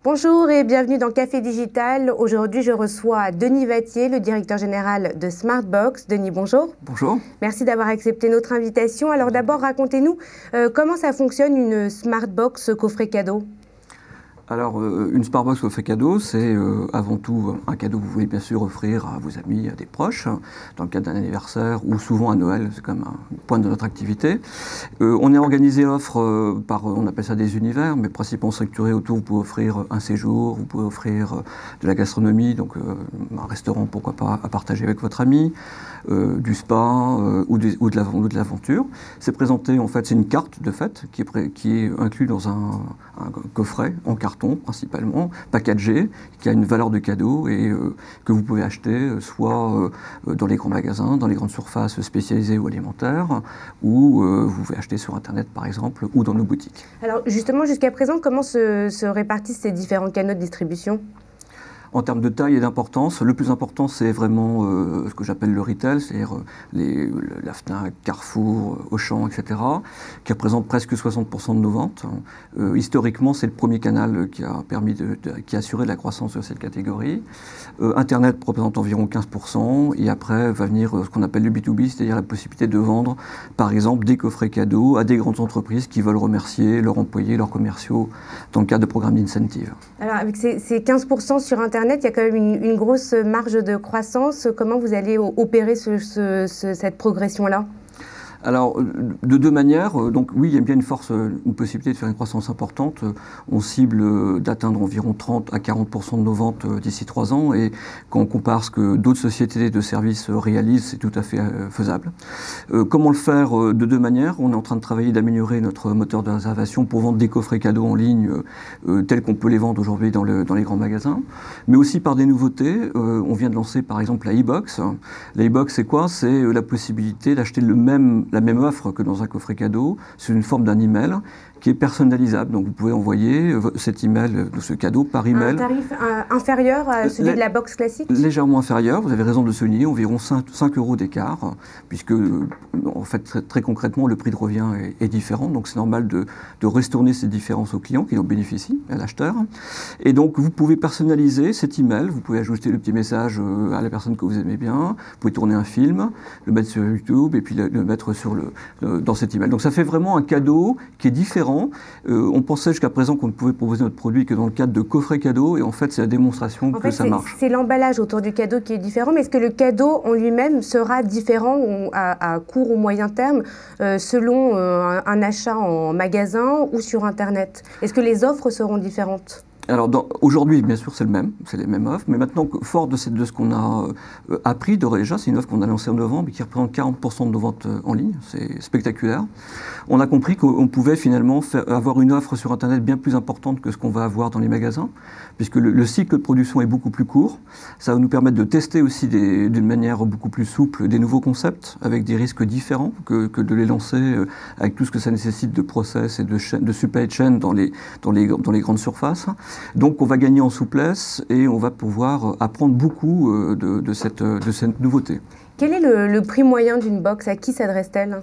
Bonjour et bienvenue dans Café Digital. Aujourd'hui, je reçois Denis Vattier, le directeur général de Smartbox. Denis, bonjour. Bonjour. Merci d'avoir accepté notre invitation. Alors d'abord, racontez-nous comment ça fonctionne une Smartbox coffret cadeau. Alors, une Smartbox coffret cadeau, c'est avant tout un cadeau que vous voulez bien sûr offrir à vos amis, à des proches, dans le cadre d'un anniversaire ou souvent à Noël, c'est comme un point de notre activité. On est organisé offre par, on appelle ça des univers, mais principalement structuré autour, vous pouvez offrir un séjour, vous pouvez offrir de la gastronomie, donc un restaurant, pourquoi pas, à partager avec votre ami, du spa ou de l'aventure. C'est présenté, en fait, c'est une carte de fête qui est inclue dans un coffret en carton principalement, packagé, qui a une valeur de cadeau et que vous pouvez acheter soit dans les grands magasins, dans les grandes surfaces spécialisées ou alimentaires, ou vous pouvez acheter sur Internet par exemple, ou dans nos boutiques. Alors justement, jusqu'à présent, comment se répartissent ces différents canaux de distribution ? En termes de taille et d'importance, le plus important, c'est vraiment ce que j'appelle le retail, c'est-à-dire la Fnac, Carrefour, Auchan, etc., qui représente presque 60% de nos ventes. Historiquement, c'est le premier canal qui a assuré de la croissance sur cette catégorie. Internet représente environ 15%, et après va venir ce qu'on appelle le B2B, c'est-à-dire la possibilité de vendre, par exemple, des coffrets cadeaux à des grandes entreprises qui veulent remercier leurs employés, leurs commerciaux, dans le cadre de programmes d'incentive. Alors, avec ces 15% sur Internet, il y a quand même une grosse marge de croissance. Comment vous allez opérer cette progression-là ? Alors, de deux manières. Donc oui, il y a bien une possibilité de faire une croissance importante. On cible d'atteindre environ 30 à 40% de nos ventes d'ici 3 ans. Et quand on compare ce que d'autres sociétés de services réalisent, c'est tout à fait faisable. Comment le faire de deux manières? On est en train de travailler d'améliorer notre moteur de réservation pour vendre des coffrets cadeaux en ligne tels qu'on peut les vendre aujourd'hui dans les grands magasins. Mais aussi par des nouveautés. On vient de lancer par exemple la e-box. La e-box, c'est quoi? C'est la possibilité d'acheter la même offre que dans un coffret cadeau, sous une forme d'un email qui est personnalisable. Donc vous pouvez envoyer cet email, ce cadeau par email. Un tarif inférieur à celui de la box classique? Légèrement inférieur, vous avez raison de le souligner, environ 5 € d'écart, puisque en fait très concrètement le prix de revient est différent, donc c'est normal de retourner ces différences aux clients qui en bénéficient, à l'acheteur. Et donc vous pouvez personnaliser cet email, vous pouvez ajouter le petit message à la personne que vous aimez bien, vous pouvez tourner un film, le mettre sur YouTube et puis le mettre dans cet email. Donc ça fait vraiment un cadeau qui est différent. On pensait jusqu'à présent qu'on ne pouvait proposer notre produit que dans le cadre de coffrets cadeaux, et en fait c'est la démonstration que ça marche. C'est l'emballage autour du cadeau qui est différent, mais est-ce que le cadeau en lui-même sera différent à court ou moyen terme selon un achat en magasin ou sur Internet? Est-ce que les offres seront différentes? Alors aujourd'hui, bien sûr, c'est les mêmes offres, mais maintenant, fort de ce qu'on a appris déjà, c'est une offre qu'on a lancée en novembre et qui représente 40% de nos ventes en ligne, c'est spectaculaire. On a compris qu'on pouvait finalement avoir une offre sur Internet bien plus importante que ce qu'on va avoir dans les magasins, puisque le cycle de production est beaucoup plus court. Ça va nous permettre de tester aussi d'une manière beaucoup plus souple des nouveaux concepts, avec des risques différents que de les lancer avec tout ce que ça nécessite de process et de supply chain dans les grandes surfaces. Donc on va gagner en souplesse et on va pouvoir apprendre beaucoup de cette nouveauté. Quel est le prix moyen d'une box? À qui s'adresse-t-elle?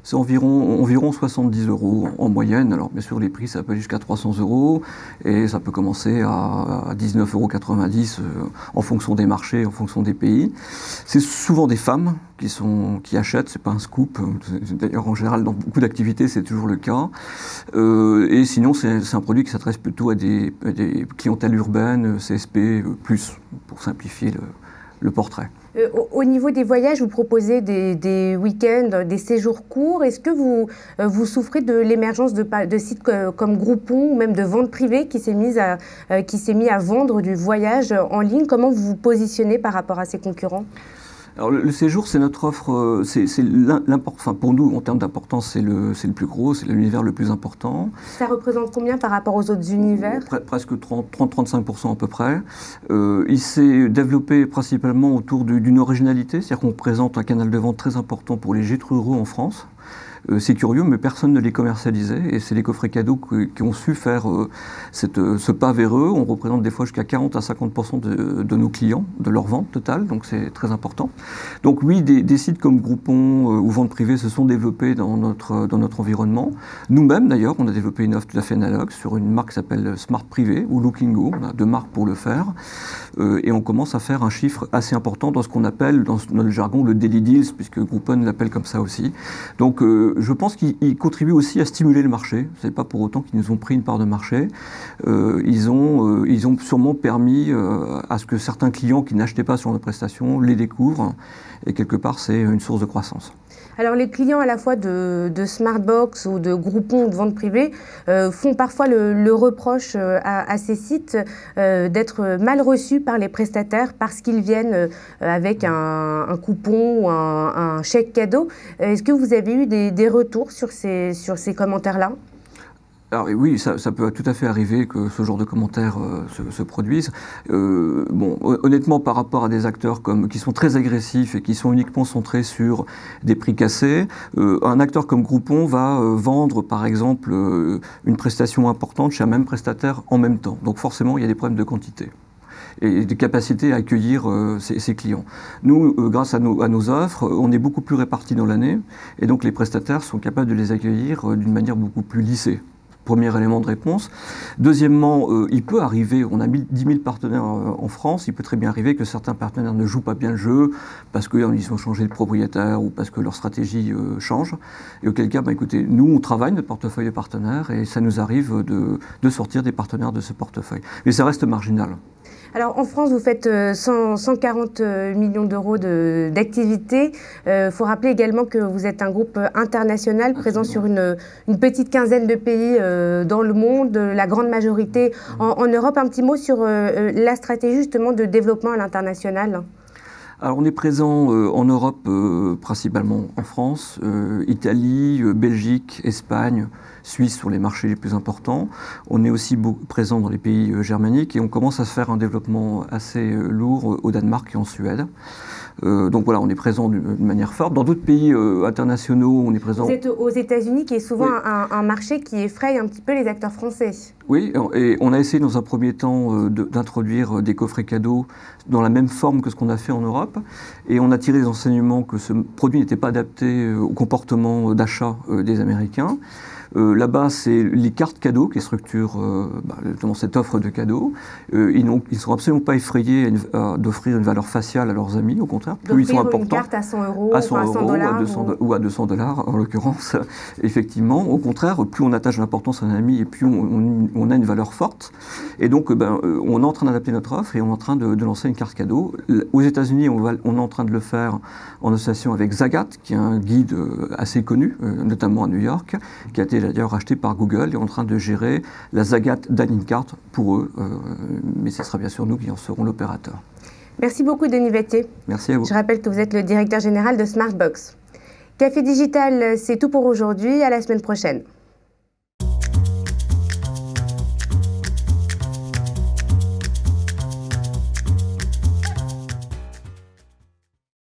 C'est environ 70 € en moyenne. Alors bien sûr les prix ça peut aller jusqu'à 300 € et ça peut commencer à 19,90 € en fonction des marchés, en fonction des pays. C'est souvent des femmes qui achètent, c'est pas un scoop. D'ailleurs en général dans beaucoup d'activités c'est toujours le cas. Et sinon c'est un produit qui s'adresse plutôt à des clientèles urbaines, CSP+, pour simplifier le portrait. Au niveau des voyages, vous proposez des week-ends, des séjours courts. Est-ce que vous souffrez de l'émergence de sites comme Groupon ou même de vente privée qui s'est mis à vendre du voyage en ligne? Comment vous vous positionnez par rapport à ces concurrents? Alors le séjour, c'est notre offre, pour nous, en termes d'importance, c'est le plus gros, c'est l'univers le plus important. Ça représente combien par rapport aux autres univers? Presque 30-35% à peu près. Il s'est développé principalement autour d'une originalité, c'est-à-dire qu'on présente un canal de vente très important pour les gîtes ruraux en France. C'est curieux, mais personne ne les commercialisait, et c'est les coffrets cadeaux qui ont su faire ce pas vers eux. On représente des fois jusqu'à 40 à 50% de nos clients, de leur vente totale, donc c'est très important. Donc oui, des sites comme Groupon ou Vente Privée se sont développés dans notre environnement. Nous-mêmes d'ailleurs, on a développé une offre tout à fait analogue sur une marque qui s'appelle Smart Privé ou Lookingo. On a 2 marques pour le faire, et on commence à faire un chiffre assez important dans ce qu'on appelle, dans notre jargon, le daily deals, puisque Groupon l'appelle comme ça aussi. Donc je pense qu'ils contribuent aussi à stimuler le marché. Ce n'est pas pour autant qu'ils nous ont pris une part de marché. Ils ont sûrement permis à ce que certains clients qui n'achetaient pas sur nos prestations les découvrent. Et quelque part, c'est une source de croissance. Alors les clients à la fois de Smartbox ou de Groupon ou de vente privée font parfois le reproche à ces sites d'être mal reçus par les prestataires parce qu'ils viennent avec un coupon ou un chèque cadeau. Est-ce que vous avez eu des retours sur ces commentaires-là ? Alors oui, ça peut tout à fait arriver que ce genre de commentaires se produisent. Bon, honnêtement, par rapport à des acteurs qui sont très agressifs et qui sont uniquement centrés sur des prix cassés, un acteur comme Groupon va vendre, par exemple, une prestation importante chez un même prestataire en même temps. Donc forcément, il y a des problèmes de quantité et des capacités à accueillir ces clients. Nous, grâce à nos offres, on est beaucoup plus répartis dans l'année, et donc les prestataires sont capables de les accueillir d'une manière beaucoup plus lissée. Premier élément de réponse. Deuxièmement, il peut arriver, on a 10 000 partenaires en France, il peut très bien arriver que certains partenaires ne jouent pas bien le jeu parce qu'ils ont changé de propriétaire ou parce que leur stratégie change. Et auquel cas, écoutez, nous, on travaille notre portefeuille de partenaires et ça nous arrive de sortir des partenaires de ce portefeuille. Mais ça reste marginal. Alors en France, vous faites 140 millions d'euros d'activité. Il faut rappeler également que vous êtes un groupe international présent sur une petite quinzaine de pays dans le monde, la grande majorité en Europe. Un petit mot sur la stratégie justement de développement à l'international. Alors on est présent en Europe, principalement en France, Italie, Belgique, Espagne, Suisse sur les marchés les plus importants. On est aussi présent dans les pays germaniques et on commence à se faire un développement assez lourd au Danemark et en Suède. Donc voilà, on est présent d'une manière forte. Dans d'autres pays internationaux, on est présent. Vous êtes aux États-Unis, qui est souvent un marché qui effraie un petit peu les acteurs français. Oui, et on a essayé dans un premier temps d'introduire des coffrets cadeaux dans la même forme que ce qu'on a fait en Europe. Et on a tiré des enseignements que ce produit n'était pas adapté au comportement d'achat des Américains. Là-bas, c'est les cartes cadeaux qui structurent notamment cette offre de cadeaux. Ils ne sont absolument pas effrayés d'offrir une valeur faciale à leurs amis, au contraire. Plus ils sont importants. Une carte à 100 euros, à 100 $, ou à 200 $, en l'occurrence. Effectivement, au contraire, plus on attache l'importance à un ami et plus on a une valeur forte. Et donc, on est en train d'adapter notre offre et on est en train de lancer une carte cadeau. Aux États-Unis, on est en train de le faire en association avec Zagat, qui est un guide assez connu, notamment à New York, qui a été d'ailleurs acheté par Google et est en train de gérer la Zagat Dining Card pour eux. Mais ce sera bien sûr nous qui en serons l'opérateur. Merci beaucoup, Denis Vettier. Merci à vous. Je rappelle que vous êtes le directeur général de Smartbox. Café Digital, c'est tout pour aujourd'hui. À la semaine prochaine.